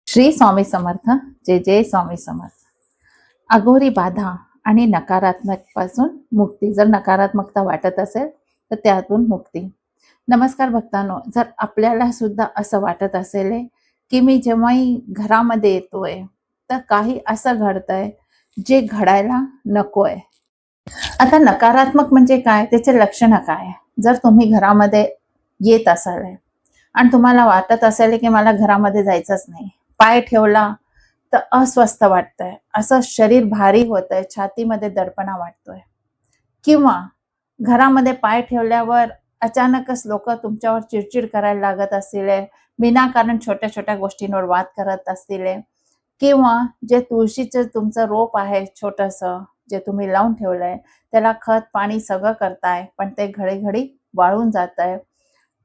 श्री स्वामी समर्थ. जय जय स्वामी समर्थ. अघोरी बाधा आणि नकारात्मक पासून मुक्ती. जर नकारात्मकता वाटत असेल तर त्यातून मुक्ती. नमस्कार भक्तांनो, जर आपल्याला सुद्धा असं वाटत असेल की मी जेव्हाही घरामध्ये येतोय तर काही असं घडतंय जे घडायला नकोय. आता नकारात्मक म्हणजे काय, त्याचे लक्षण काय? जर तुम्ही घरामध्ये येत असाल आणि तुम्हाला वाटत असेल की मला घरामध्ये जायचंच नाही, पाय ठेवला तर अस्वस्थ वाटतंय, असं शरीर भारी होतंय, छातीमध्ये दडपणा वाटतोय, किंवा घरामध्ये पाय ठेवल्यावर अचानकच लोक तुमच्यावर चिडचिड करायला लागत असतील, विनाकारण छोट्या छोट्या गोष्टींवर वाद करत असतील, किंवा जे तुळशीचं तुमचं रोप आहे छोटंसं जे तुम्ही लावून ठेवलंय त्याला खत पाणी सगळं करताय पण ते घडी वाळून जात आहे.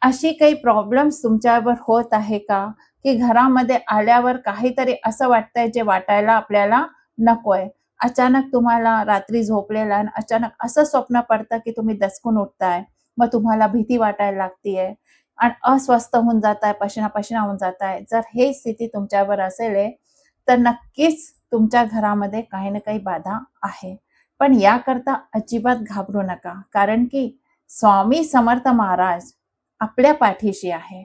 अशी काही प्रॉब्लेम्स तुमच्यावर होत आहे का, की घरामध्ये आल्यावर काहीतरी असं वाटतंय जे वाटायला आपल्याला नकोय? अचानक तुम्हाला रात्री झोपलेला आणि अचानक असं स्वप्न पडतं की तुम्ही दचकून उठताय, मग तुम्हाला भीती वाटायला लागतीये आणि अस्वस्थ होऊन जाताय, पशिना पशिना होऊन जाताय. जर हे स्थिती तुमच्यावर असेल तर नक्कीच तुमच्या घरामध्ये काही ना काही बाधा आहे. पण याकरता अजिबात घाबरू नका, कारण की स्वामी समर्थ महाराज आपल्या पाठीशी आहे.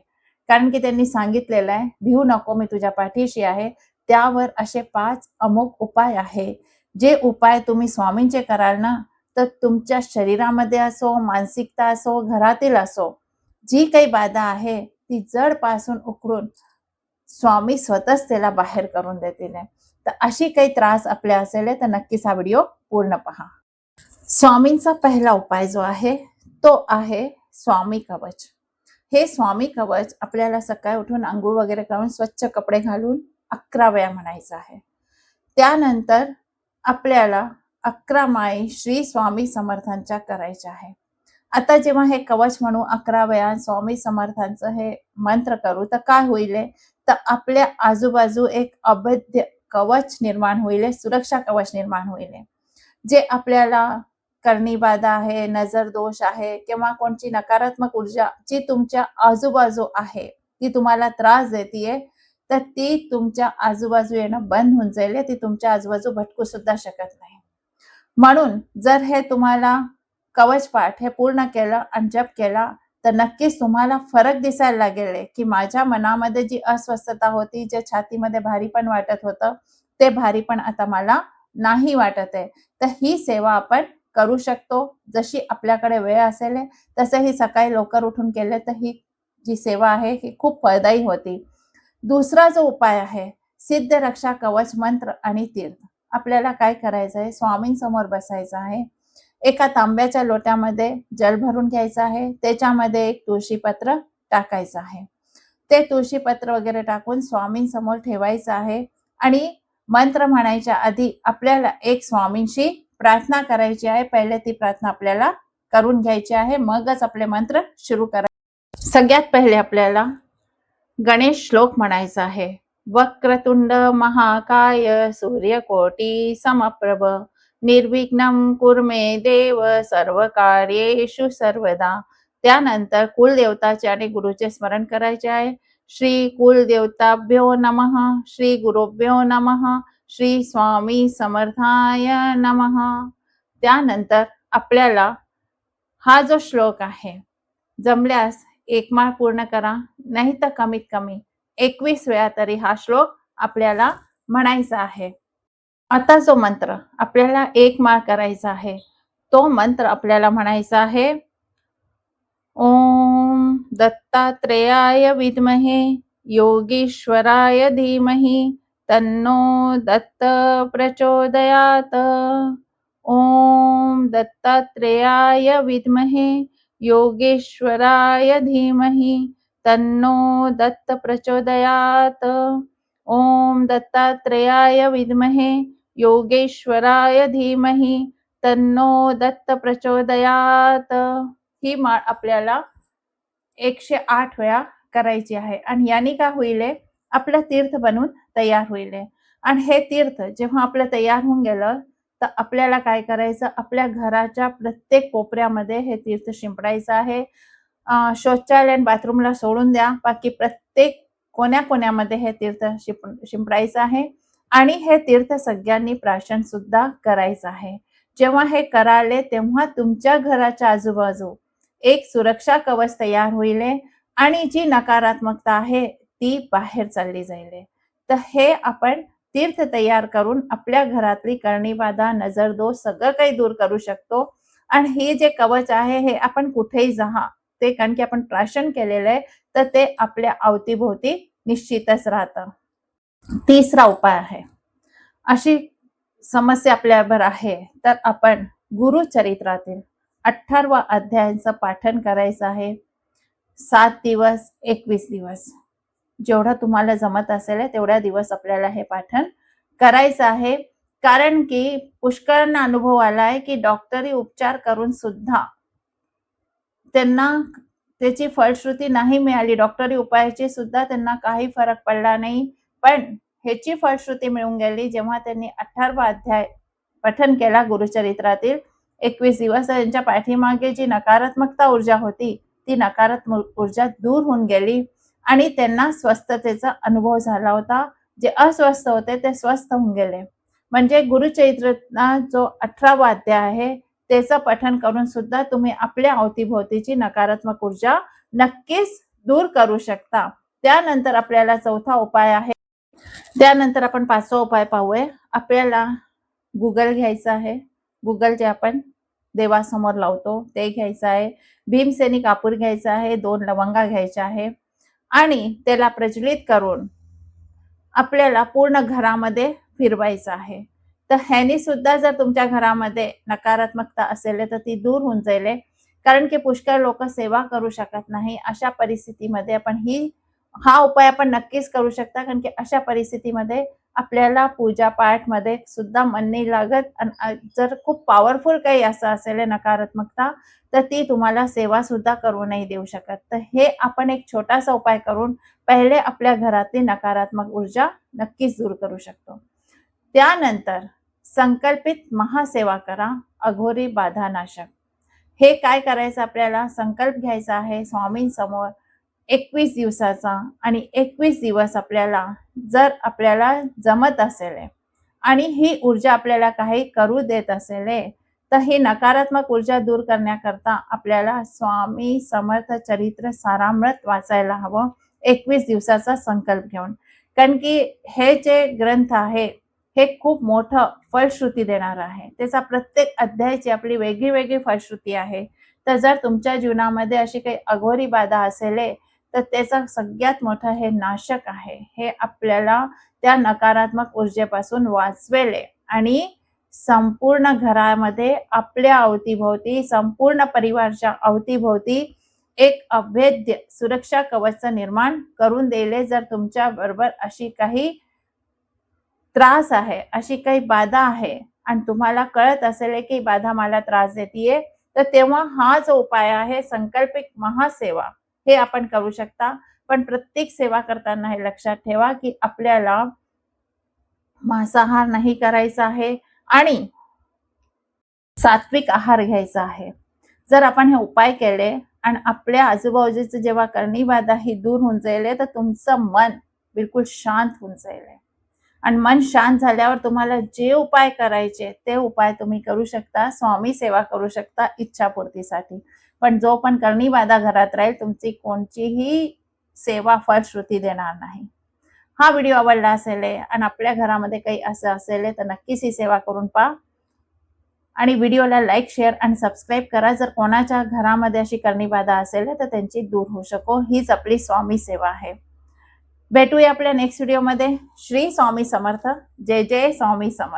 कारण की त्यांनी सांगितलेलं आहे, भिऊ नको, मी तुझ्या पाठीशी आहे. त्यावर असे 5 अमोघ उपाय आहे. जे उपाय तुम्ही स्वामींचे कराल ना, तर तुमच्या शरीरामध्ये असो, मानसिकता असो, घरातील असो, जी काही बाधा आहे ती जडपासून उखडून स्वामी स्वतःच त्याला बाहेर करून देतील. तर अशी काही त्रास आपल्या असेल तर नक्कीच हा व्हिडिओ पूर्ण पहा. स्वामींचा पहिला उपाय जो आहे तो आहे स्वामी कवच. हे स्वामी कवच आपल्याला सकाळी उठून अंघोळ वगैरे करून स्वच्छ कपडे घालून 11 वेळा म्हणायचं आहे. त्यानंतर आपल्याला 11 माळी श्री स्वामी समर्थांच्या करायच्या आहे. आता जेव्हा हे कवच म्हणू 11 वेळा स्वामी समर्थांचं हे मंत्र करू तर काय होईल, तर आपल्या आजूबाजू एक अभेद्य कवच निर्माण होईल, सुरक्षा कवच निर्माण होईल. जे आपल्याला करणी बाधा आहे, नजर दोष आहे, किंवा कोणची नकारात्मक ऊर्जा जी तुमच्या आजूबाजू आहे ती तुम्हाला त्रास देतीये, तर ती तुमच्या आजूबाजू येणं बंद होऊन जाईल. ती तुमच्या आजूबाजू भटकू सुद्धा शकत नाही. म्हणून जर हे तुम्हाला कवच पाठ हे पूर्ण केलं आणि जप केला तर नक्कीच तुम्हाला फरक दिसायला लागेल, की माझ्या मनामध्ये जी अस्वस्थता होती, जे छातीमध्ये भारीपण वाटत होतं, ते भारीपण आता मला नाही वाटत आहे. तर ही सेवा आपण करू शकतो. जशी आपल्याकडे वेळ असेल तसं ही सकाळी लवकर उठून केले तर ही जी सेवा आहे ही खूप फळदायी होती. दुसरा जो उपाय आहे, सिद्ध रक्षा कवच मंत्र आणि तीर्थ. आपल्याला काय करायचं आहे, स्वामींसमोर बसायचं आहे. एका तांब्याच्या लोट्यामध्ये जल भरून घ्यायचं आहे. त्याच्यामध्ये एक तुळशीपत्र टाकायचं आहे. ते तुळशीपत्र वगैरे टाकून स्वामींसमोर ठेवायचं आहे आणि मंत्र म्हणायच्या आधी आपल्याला एक स्वामींशी प्रार्थना करायची आहे. पहिले ती प्रार्थना आपल्याला करून घ्यायची आहे, मगच आपले मंत्र सुरू करायचे. सगळ्यात पहिले आपल्याला गणेश श्लोक म्हणायचा आहे. वक्रतुंड महाकाय सूर्यकोटी समप्रभ निर्विघ्नं कुरु मे देव सर्व कार्येषु सर्वदा. त्यानंतर कुलदेवताचे आणि गुरुचे स्मरण करायचे आहे. श्री कुलदेवताभ्यो नमः, श्री गुरुभ्यो नमः, श्री स्वामी समर्थाय नमः. त्यानंतर आपल्याला हा जो श्लोक आहे जमल्यास 1 माळ पूर्ण करा, नाही तर कमीत कमी 21 वेळा तरी हा श्लोक आपल्याला म्हणायचा आहे. आता जो मंत्र आपल्याला 1 माळ करायचा आहे तो मंत्र आपल्याला म्हणायचा आहे. ओम दत्तात्रेयाय विद्महे योगेश्वराय धीमहि तन्नो दत्त प्रचोदयात. ओम दत्तात्रेयाय विद्महे योगेश्वराय धीमहि तन्नो दत्त प्रचोदयात. ओम दत्तात्रेयाय विद्महे योगेश्वराय धीमहि तन्नो दत्त प्रचोदयात. ही माळ आपल्याला 108 वेळा करायची आहे आणि याने काय होईल, आपलं तीर्थ बनून तयार होईल. आणि हे तीर्थ जेव्हा आपलं तयार होऊन गेलं तर आपल्याला काय करायचं, आपल्या घराच्या प्रत्येक कोपऱ्यामध्ये हे तीर्थ शिंपडायचं आहे. शौचालय आणि बाथरूमला सोडून द्या, बाकी प्रत्येक कोण्या कोण्यामध्ये हे तीर्थ शिंपडायचं आहे आणि हे तीर्थ सगळ्यांनी प्राशन सुद्धा करायचं आहे. जेव्हा हे कराले तेव्हा तुमच्या घराच्या आजूबाजू एक सुरक्षा कवच तयार होईल आणि जी नकारात्मकता आहे ती बाहेर चालली जाईल. तर हे आपण तीर्थ तयार करून आपल्या घरातली करणी बाधा, नजर दोष सगळं काही दूर करू शकतो. आणि हे जे कवच आहे हे आपण कुठेही जा ते, कारण की आपण प्राशन केलेलं आहे, तर ते आपल्या अवतीभोवती निश्चितच राहतं. तिसरा उपाय आहे, अशी समस्या आपल्यावर आहे तर आपण गुरुचरित्रातील 18 अध्यायांचं पाठन करायचं आहे. 7 दिवस 21 दिवस जेवढा तुम्हाला जमत असेल तेवढ्या दिवस आपल्याला हे पाठन करायचं आहे. कारण की पुष्कळांना अनुभव आलाय की डॉक्टरी उपचार करून सुद्धा त्यांना त्याची फलश्रुती नाही मिळाली. डॉक्टरी उपायाची सुद्धा त्यांना काही फरक पडला नाही. पण ह्याची फलश्रुती मिळून गेली जेव्हा त्यांनी 18 अध्याय पठन केला गुरुचरित्रातील 21 दिवस. त्यांच्या पाठीमागे जी नकारात्मकता ऊर्जा होती ती नकारात्मक ऊर्जा दूर होऊन गेली आणि त्यांना स्वस्थतेचा अनुभव झाला होता. जे अस्वस्थ होते ते स्वस्थ होऊन गेले. म्हणजे गुरुचरित्राचा जो 18वा अध्याय आहे त्याचं पठन करून सुद्धा तुम्ही आपल्या अवतीभोवतीची नकारात्मक ऊर्जा नक्कीच दूर करू शकता. त्यानंतर आपल्याला चौथा उपाय आहे. त्यानंतर आपण 5वा उपाय पाहूया. आपल्याला गुगल घ्यायचं आहे. गुगल जे आपण देवासमोर लावतो ते घ्यायचं आहे. भीमसेनी कापूर घ्यायचा आहे. 2 लवंगा घ्यायच्या आहे आणि त्याला प्रज्वलित करून आपल्याला पूर्ण घरामध्ये फिरवायचं आहे. तर ह्यानी सुद्धा जर तुमच्या घरामध्ये नकारात्मकता असेल तर ती दूर होऊन जाईल. कारण की पुष्कळ लोक सेवा करू शकत नाही. अशा परिस्थितीमध्ये आपण हा उपाय आपण नक्कीच करू शकता. कारण की अशा परिस्थितीमध्ये आपल्याला पूजा पाठ मध्ये सुद्धा मन नाही लागत. आणि जर खूप पॉवरफुल काही असं असेल नकारात्मकता तर ती तुम्हाला सेवा सुद्धा करू नाही देऊ शकत. तर हे आपण एक छोटासा उपाय करून पहिले आपल्या घरातली नकारात्मक ऊर्जा नक्कीच दूर करू शकतो. त्यानंतर संकल्पित महासेवा करा, अघोरी बाधा नाशक. हे काय करायचं, आपल्याला संकल्प घ्यायचा आहे स्वामींसमोर 21 दिवसाचा आणि 21 दिवस आपल्याला जर आपल्याला जमत असेल आणि ही ऊर्जा आपल्याला काही करू देत असेल तर ही नकारात्मक ऊर्जा दूर करण्याकरता आपल्याला स्वामी समर्थ चरित्र सारामृत वाचायला हवं 21 दिवसाचा संकल्प घेऊन. कारण की हे जे ग्रंथ आहे हे खूप मोठं फलश्रुती देणार आहे. त्याचा प्रत्येक अध्यायाची आपली वेगळी वेगळी फलश्रुती आहे. तर जर तुमच्या जीवनामध्ये अशी काही अघोरी बाधा असेल तर त्याचा सगळ्यात मोठं हे नाशक आहे. हे आपल्याला त्या नकारात्मक ऊर्जेपासून वाचवेल आणि संपूर्ण घरामध्ये आपल्या अवतीभोवती संपूर्ण परिवाराच्या अवतीभोवती एक अभेद्य सुरक्षा कवच निर्माण करून देईल. जर तुमच्या बरोबर अशी काही त्रास आहे, अशी काही बाधा आहे आणि तुम्हाला कळत असेल की बाधा मला त्रास देतीये तर तेव्हा हा जो उपाय आहे संकल्पित महासेवा हे आपण करू शकता. पण प्रत्येक सेवा करताना हे लक्षात ठेवा की आपल्याला मांसाहार नाही करायचा आहे आणि सात्विक आहार घ्यायचा आहे. जर आपण हे उपाय केले आणि आपल्या आजूबाजूची जेव्हा करणी बाधा ही दूर होऊन जाईल तर तुमचं मन बिलकुल शांत होऊन जाईल. आणि मन शांत झाल्यावर तुम्हाला जे उपाय करायचे ते उपाय तुम्ही करू शकता. स्वामी सेवा करू शकता इच्छापूर्तीसाठी. पण जो पण करणी बाधा घरात राहील तुमची कोणतीही सेवा फलश्रुती देणार नाही. हा व्हिडिओ आवडला असेल आणि आपल्या घरामध्ये काही असं असेल तर नक्कीच ही सेवा करून पहा आणि व्हिडिओला लाईक, शेअर आणि सबस्क्राईब करा. जर कोणाच्या घरामध्ये अशी करणी बाधा असेल तर त्यांची दूर होऊ शको. हीच आपली स्वामी सेवा आहे. भेटूया आपल्या नेक्स्ट व्हिडिओमध्ये. श्री स्वामी समर्थ. जय जय स्वामी समर्थ.